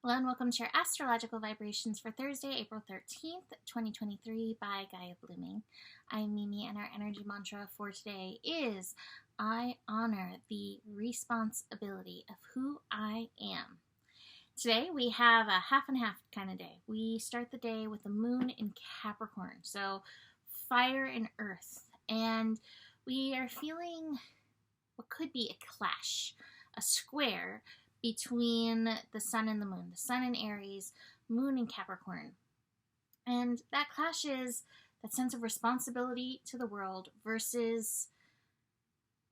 Hello and welcome to your astrological vibrations for Thursday, April 13th, 2023 by Gaia Blooming. I'm Mimi and our energy mantra for today is I honor the responsibility of who I am. Today we have a half and half kind of day. We start the day with the moon in Capricorn, so fire and earth, and we are feeling what could be a clash, a square between the sun and the moon, the sun in Aries, moon in Capricorn. And that clashes that sense of responsibility to the world versus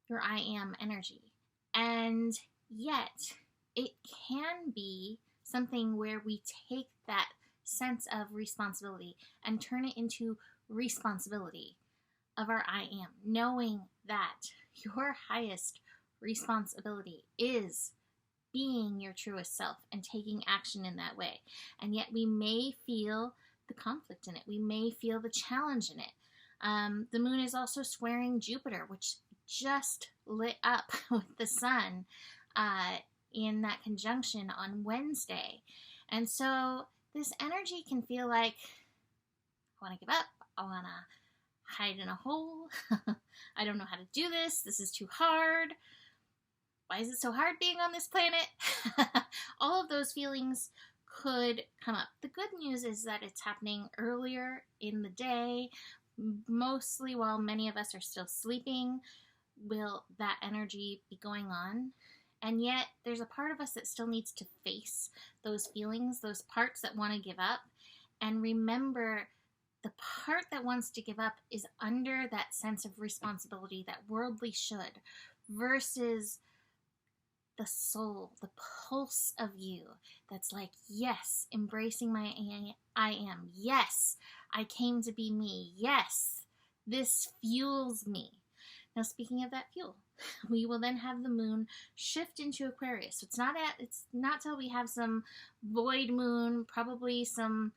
your I am energy. And yet, it can be something where we take that sense of responsibility and turn it into responsibility of our I am, knowing that your highest responsibility is being your truest self and taking action in that way. And yet we may feel the conflict in it. We may feel the challenge in it. The moon is also squaring Jupiter, which just lit up with the sun in that conjunction on Wednesday. And so this energy can feel like, I want to give up. I want to hide in a hole. I don't know how to do this. This is too hard. Why is it so hard being on this planet? All of those feelings could come up. The good news is that it's happening earlier in the day, mostly while many of us are still sleeping. Will that energy be going on? And yet there's a part of us that still needs to face those feelings, those parts that want to give up. And remember, the part that wants to give up is under that sense of responsibility, that worldly should, versus the soul, the pulse of you that's like, yes, embracing my I am. Yes, I came to be me. Yes, this fuels me. Now, speaking of that fuel, we will then have the moon shift into Aquarius. So it's not till we have some void moon, probably some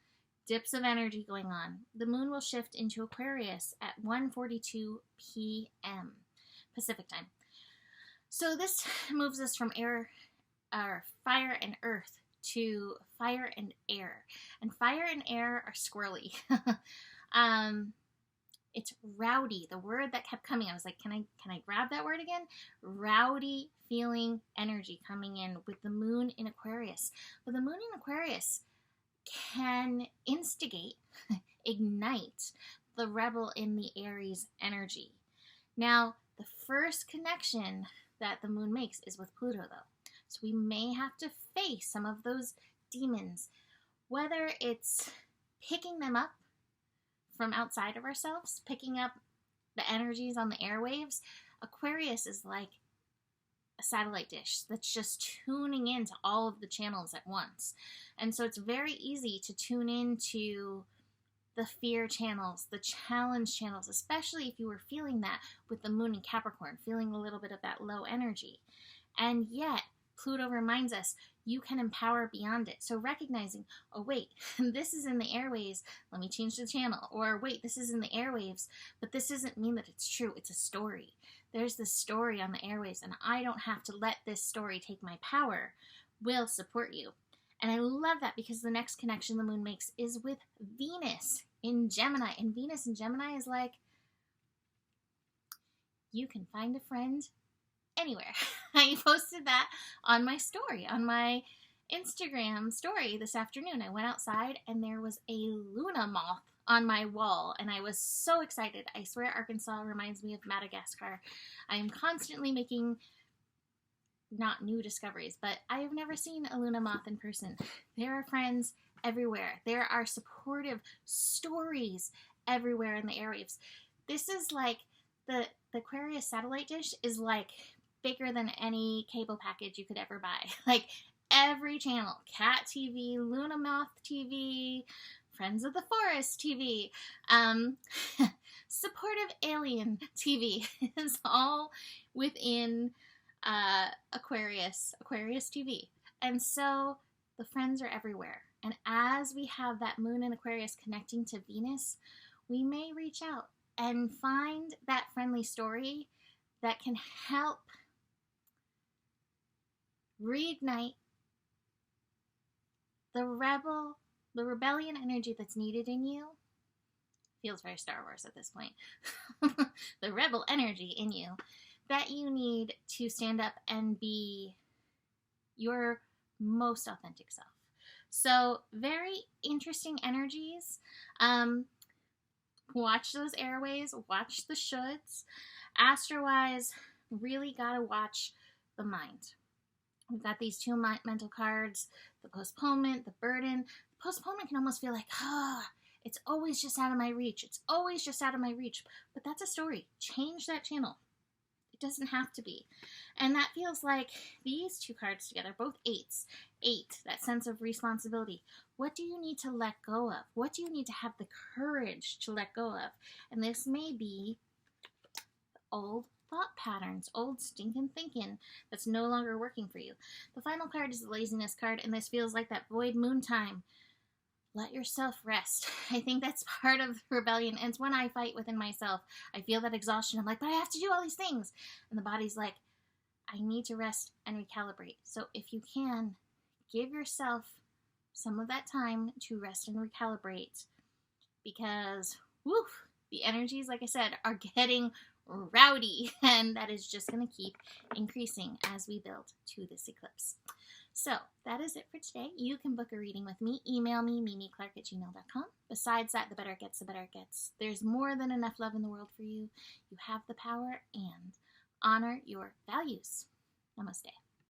dips of energy going on. The moon will shift into Aquarius at 1:42 p.m. Pacific time. So this moves us from fire and earth to fire and air. And fire and air are squirrely. It's rowdy, the word that kept coming. I was like, can I grab that word again? Rowdy feeling energy coming in with the moon in Aquarius. But the moon in Aquarius can instigate, ignite the rebel in the Aries energy. Now, the first connection that the moon makes is with Pluto, though. So we may have to face some of those demons, whether it's picking them up from outside of ourselves, picking up the energies on the airwaves. Aquarius is like a satellite dish that's just tuning into all of the channels at once. And so it's very easy to tune into the fear channels, the challenge channels, especially if you were feeling that with the moon in Capricorn, feeling a little bit of that low energy. And yet, Pluto reminds us you can empower beyond it. So recognizing, oh wait, this is in the airwaves, let me change the channel. Or wait, this is in the airwaves, but this doesn't mean that it's true, it's a story. There's this story on the airwaves, and I don't have to let this story take my power. Will support you. And I love that because the next connection the moon makes is with Venus in Gemini. And Venus in Gemini is like, you can find a friend anywhere. I posted that on my story, on my Instagram story this afternoon. I went outside and there was a Luna moth on my wall and I was so excited. I swear Arkansas reminds me of Madagascar. I am constantly making not new discoveries, but I have never seen a Luna moth in person. There are friends everywhere. There are supportive stories everywhere in the airwaves. This is like the Aquarius satellite dish is like bigger than any cable package you could ever buy. Like every channel, Cat TV, Luna Moth TV, Friends of the Forest TV, supportive alien TV is all within Aquarius TV. And so the friends are everywhere. And as we have that moon in Aquarius connecting to Venus, we may reach out and find that friendly story that can help reignite the rebellion energy that's needed in you feels very Star Wars at this point. The rebel energy in you that you need to stand up and be your most authentic self. So very interesting energies. Watch those airways, watch the shoulds. Astro-wise, really gotta watch the mind. We've got these two mental cards, the postponement, the burden. The postponement can almost feel like, it's always just out of my reach. It's always just out of my reach. But that's a story. Change that channel. It doesn't have to be. And that feels like these two cards together, both eights. 8, that sense of responsibility. What do you need to let go of? What do you need to have the courage to let go of? And this may be old thought patterns, old stinking thinking that's no longer working for you. The final card is the laziness card, and this feels like that void moon time. Let yourself rest. I think that's part of the rebellion, and it's when I fight within myself. I feel that exhaustion. I'm like, but I have to do all these things. And the body's like, I need to rest and recalibrate. So if you can, give yourself some of that time to rest and recalibrate, because the energies, like I said, are getting rowdy, and that is just going to keep increasing as we build to this eclipse. So that is it for today. You can book a reading with me. Email me, mimiclark@gmail.com. Besides that, the better it gets, the better it gets. There's more than enough love in the world for you. You have the power, and honor your values. Namaste.